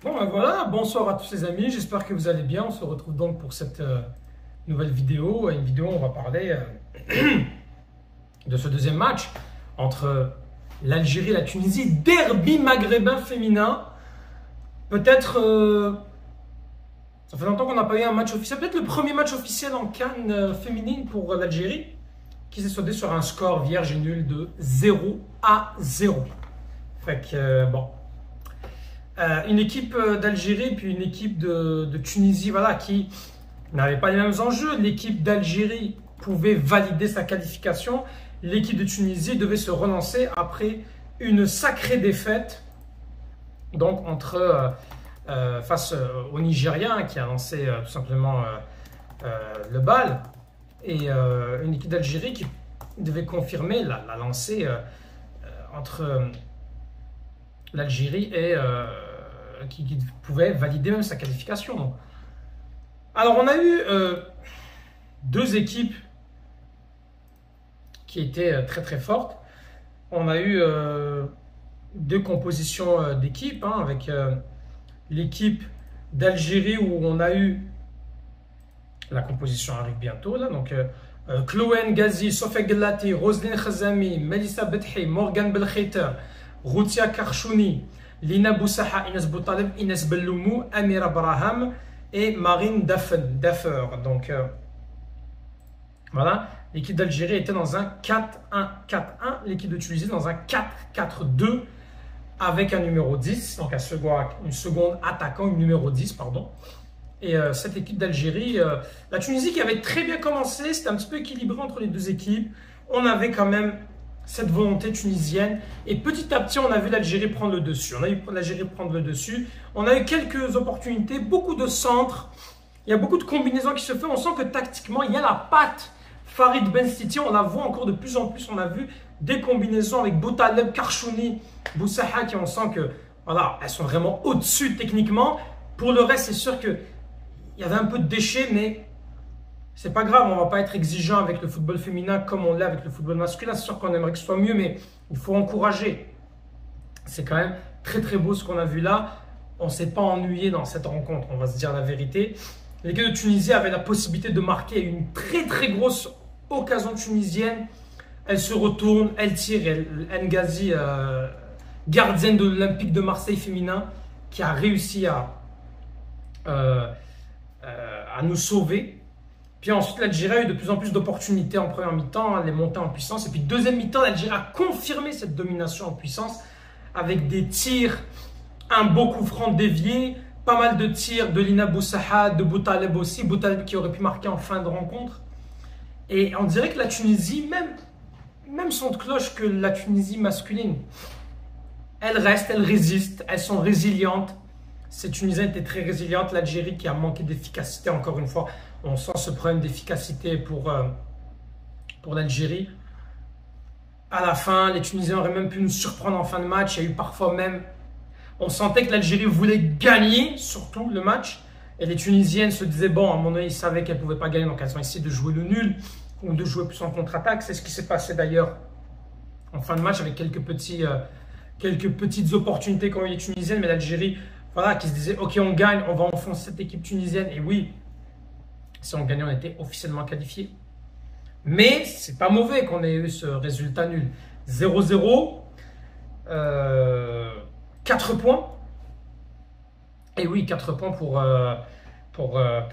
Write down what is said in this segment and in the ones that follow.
Bon, ben voilà, bonsoir à tous les amis, j'espère que vous allez bien. On se retrouve donc pour cette nouvelle vidéo. Une vidéo où on va parler de ce deuxième match entre l'Algérie et la Tunisie, derby maghrébin féminin. Peut-être, ça fait longtemps qu'on n'a pas eu un match officiel, peut-être le premier match officiel en CAN féminine pour l'Algérie, qui s'est soldé sur un score vierge et nul de 0-0. Fait que, bon. Une équipe d'Algérie puis une équipe de Tunisie, voilà, qui n'avaient pas les mêmes enjeux. L'équipe d'Algérie pouvait valider sa qualification. L'équipe de Tunisie devait se relancer après une sacrée défaite, donc face au Nigérien qui a lancé tout simplement le bal, et une équipe d'Algérie qui devait confirmer la lancée entre l'Algérie et qui pouvait valider même sa qualification. Alors on a eu deux équipes qui étaient très très fortes. On a eu deux compositions d'équipes, hein, avec l'équipe d'Algérie où on a eu, la composition arrive bientôt là, donc Chloé Ngazi, Sofia Gellati, Roselyne Khazami, Melissa Bethi, Morgan Belkhiter, Routia Karchouni, Lina Boussaha, Inès Boutaleb, Inès Belloumou, Amira Braham et Marine Daffer. Donc voilà, l'équipe d'Algérie était dans un 4-1-4-1, l'équipe de Tunisie dans un 4-4-2 avec un numéro 10, donc une seconde attaquant, une numéro 10, pardon. Et cette équipe d'Algérie, la Tunisie qui avait très bien commencé, c'était un petit peu équilibré entre les deux équipes. On avait quand même cette volonté tunisienne, et petit à petit on a vu l'Algérie prendre le dessus. On a eu quelques opportunités, beaucoup de centres, il y a beaucoup de combinaisons qui se font. On sent que tactiquement il y a la patte Farid Benstiti, on la voit encore de plus en plus. On a vu des combinaisons avec Boutaleb, Karchouni, Boussaha, qui on sent que voilà, elles sont vraiment au-dessus techniquement. Pour le reste, c'est sûr qu'il y avait un peu de déchets, mais c'est pas grave, on va pas être exigeant avec le football féminin comme on l'est avec le football masculin. C'est sûr qu'on aimerait que ce soit mieux, mais il faut encourager. C'est quand même très très beau ce qu'on a vu là. On ne s'est pas ennuyé dans cette rencontre, on va se dire la vérité. L'équipe de Tunisie avait la possibilité de marquer une très très grosse occasion tunisienne. Elle se retourne, elle tire, Ngazi, gardienne de l'Olympique de Marseille féminin, qui a réussi à nous sauver. Puis ensuite, l'Algérie a eu de plus en plus d'opportunités en première mi-temps, elle est montée en puissance. Et puis deuxième mi-temps, l'Algérie a confirmé cette domination en puissance avec des tirs, un beau coup franc dévié, pas mal de tirs de Lina Boussaha, de Boutaleb aussi, Boutaleb qui aurait pu marquer en fin de rencontre. Et on dirait que la Tunisie, même son de cloche que la Tunisie masculine, elle reste, elle résiste, elles sont résilientes. Ces Tunisiennes étaient très résilientes. L'Algérie qui a manqué d'efficacité, encore une fois, on sent ce problème d'efficacité pour l'Algérie. À la fin, les Tunisiens auraient même pu nous surprendre en fin de match. Il y a eu parfois même, on sentait que l'Algérie voulait gagner, surtout le match. Et les Tunisiennes se disaient, bon, à un moment donné, ils savaient qu'elles ne pouvaient pas gagner, donc elles ont essayé de jouer le nul ou de jouer plus en contre-attaque. C'est ce qui s'est passé d'ailleurs en fin de match avec quelques petites opportunités qu'ont eu les Tunisiennes. Mais l'Algérie, voilà, qui se disait, ok, on gagne, on va enfoncer cette équipe tunisienne. Et oui, si on gagnait, on était officiellement qualifié. Mais c'est pas mauvais qu'on ait eu ce résultat nul. 0-0, 4 points. Et oui, 4 points pour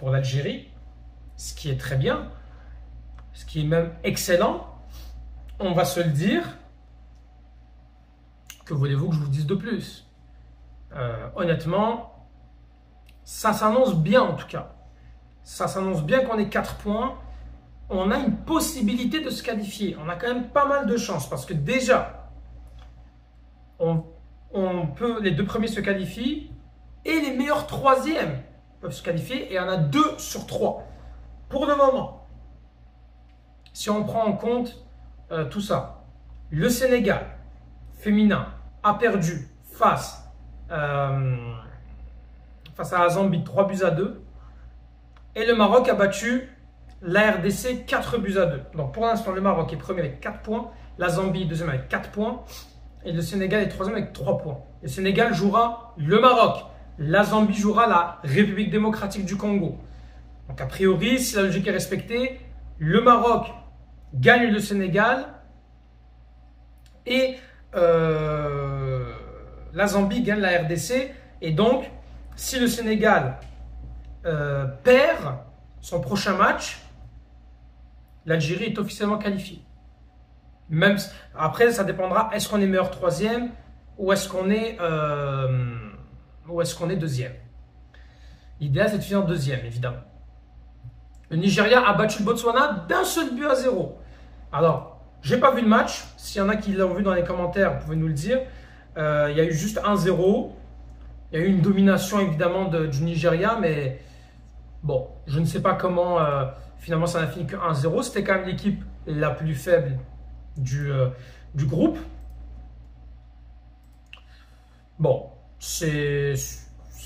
l'Algérie, ce qui est très bien, ce qui est même excellent. On va se le dire. Que voulez-vous que je vous dise de plus? Honnêtement, ça s'annonce bien en tout cas. Ça s'annonce bien qu'on ait 4 points. On a une possibilité de se qualifier. On a quand même pas mal de chance parce que déjà, les deux premiers se qualifient et les meilleurs troisièmes peuvent se qualifier, et on a 2 sur 3 pour le moment. Si on prend en compte tout ça, le Sénégal féminin a perdu face à la Zambie 3-2, et le Maroc a battu la RDC 4-2. Donc pour l'instant, le Maroc est premier avec 4 points, la Zambie est deuxième avec 4 points, et le Sénégal est troisième avec 3 points. Le Sénégal jouera le Maroc la Zambie jouera la République démocratique du Congo. Donc a priori, si la logique est respectée, le Maroc gagne le Sénégal et la Zambie gagne la RDC. Et donc, si le Sénégal perd son prochain match, l'Algérie est officiellement qualifiée. Même, après, ça dépendra, est-ce qu'on est meilleur troisième ou est-ce qu'on est, deuxième. L'idéal, c'est de finir deuxième, évidemment. Le Nigeria a battu le Botswana d'un seul but à 0. Alors, j'ai pas vu le match. S'il y en a qui l'ont vu dans les commentaires, vous pouvez nous le dire. Il y a eu juste 1-0. Il y a eu une domination, évidemment, du Nigeria, mais bon, je ne sais pas comment finalement ça n'a fini que 1-0. C'était quand même l'équipe la plus faible du groupe. Bon, c'est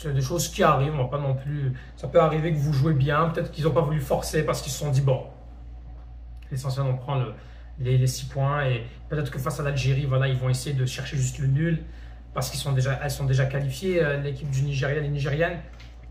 des choses qui arrivent, on va pas non plus. Ça peut arriver que vous jouez bien, peut-être qu'ils n'ont pas voulu forcer parce qu'ils se sont dit bon, l'essentiel on prend les 6 points et peut-être que face à l'Algérie, voilà, ils vont essayer de chercher juste le nul parce elles sont déjà qualifiées, l'équipe du Nigeria, les Nigériennes.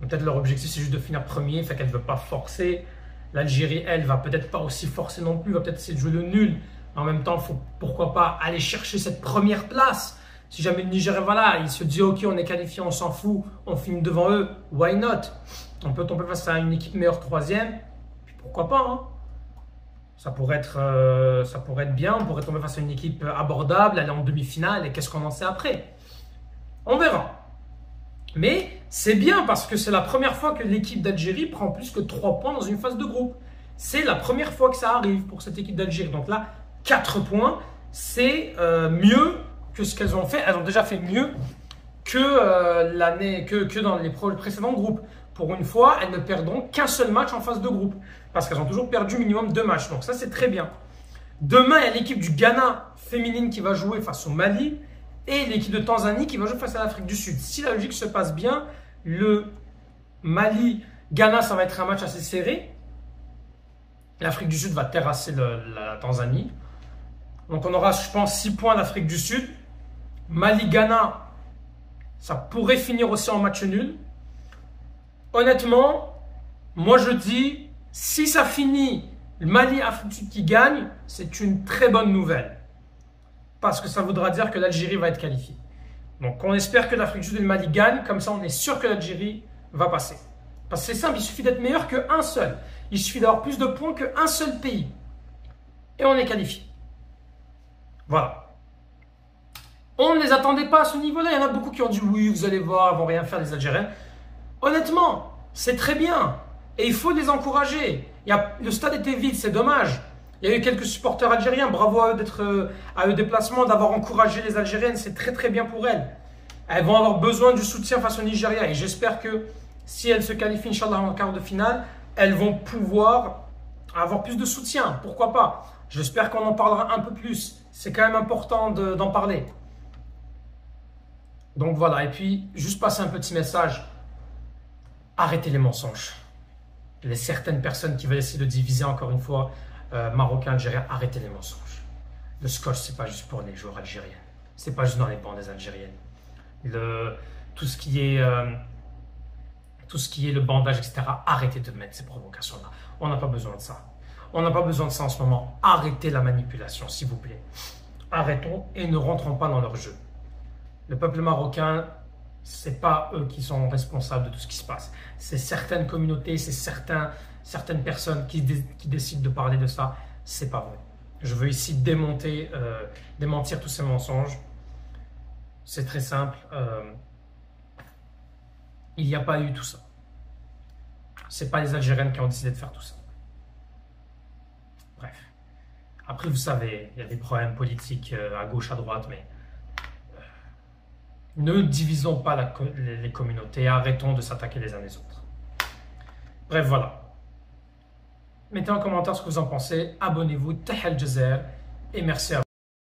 Peut-être leur objectif c'est juste de finir premier, fait qu'elle ne veut pas forcer. L'Algérie, elle, va peut-être pas aussi forcer non plus, va peut-être essayer de jouer le nul. En même temps, faut pourquoi pas aller chercher cette première place. Si jamais le Nigeria, voilà, il se dit ok, on est qualifié, on s'en fout, on finit devant eux, why not? On peut tomber face à une équipe meilleure troisième, puis pourquoi pas, hein? Ça pourrait être bien, on pourrait tomber face à une équipe abordable, aller en demi-finale, et qu'est-ce qu'on en sait après? On verra. Mais c'est bien parce que c'est la première fois que l'équipe d'Algérie prend plus que 3 points dans une phase de groupe. C'est la première fois que ça arrive pour cette équipe d'Algérie. Donc là, 4 points, c'est mieux que ce qu'elles ont fait. Elles ont déjà fait mieux que dans les précédents groupes. Pour une fois, elles ne perdront qu'un seul match en phase de groupe. Parce qu'elles ont toujours perdu minimum 2 matchs. Donc ça, c'est très bien. Demain, il y a l'équipe du Ghana féminine qui va jouer face au Mali. Et l'équipe de Tanzanie qui va jouer face à l'Afrique du Sud. Si la logique se passe bien, le Mali-Ghana, ça va être un match assez serré. L'Afrique du Sud va terrasser la Tanzanie. Donc on aura, je pense, 6 points d'Afrique du Sud. Mali-Ghana, ça pourrait finir aussi en match nul. Honnêtement, moi je dis, si ça finit le Mali-Afrique du Sud qui gagne, c'est une très bonne nouvelle. Parce que ça voudra dire que l'Algérie va être qualifiée. Donc on espère que l'Afrique du Sud et le Mali gagnent, comme ça on est sûr que l'Algérie va passer. Parce que c'est simple, il suffit d'être meilleur qu'un seul. Il suffit d'avoir plus de points qu'un seul pays. Et on est qualifié. Voilà. On ne les attendait pas à ce niveau-là. Il y en a beaucoup qui ont dit oui, vous allez voir, ils ne vont rien faire les Algériens. Honnêtement, c'est très bien. Et il faut les encourager. Le stade était vide, c'est dommage. Il y a eu quelques supporters algériens. Bravo à eux d'être à eux déplacement, d'avoir encouragé les Algériennes. C'est très très bien pour elles. Elles vont avoir besoin du soutien face au Nigeria. Et j'espère que si elles se qualifient, Inch'Allah, en quart de finale, elles vont pouvoir avoir plus de soutien. Pourquoi pas? J'espère qu'on en parlera un peu plus. C'est quand même important d'en parler. Donc voilà. Et puis, juste passer un petit message. Arrêtez les mensonges. Il y a certaines personnes qui veulent essayer de diviser encore une fois Marocains, Algériens. Arrêtez les mensonges. Le scotch, c'est pas juste pour les joueurs algériens. C'est pas juste dans les bancs des Algériennes. Tout ce qui est le bandage, etc. Arrêtez de mettre ces provocations-là. On n'a pas besoin de ça. On n'a pas besoin de ça en ce moment. Arrêtez la manipulation, s'il vous plaît. Arrêtons et ne rentrons pas dans leur jeu. Le peuple marocain, c'est pas eux qui sont responsables de tout ce qui se passe. C'est certaines communautés, c'est certaines personnes qui décident de parler de ça. C'est pas vrai. Je veux ici démentir tous ces mensonges. C'est très simple. Il n'y a pas eu tout ça. C'est pas les Algériennes qui ont décidé de faire tout ça. Bref. Après, vous savez, il y a des problèmes politiques à gauche, à droite, mais ne divisons pas les communautés. Arrêtons de s'attaquer les uns les autres. Bref, voilà. Mettez en commentaire ce que vous en pensez. Abonnez-vous. Tahal Jazer. Et merci à vous.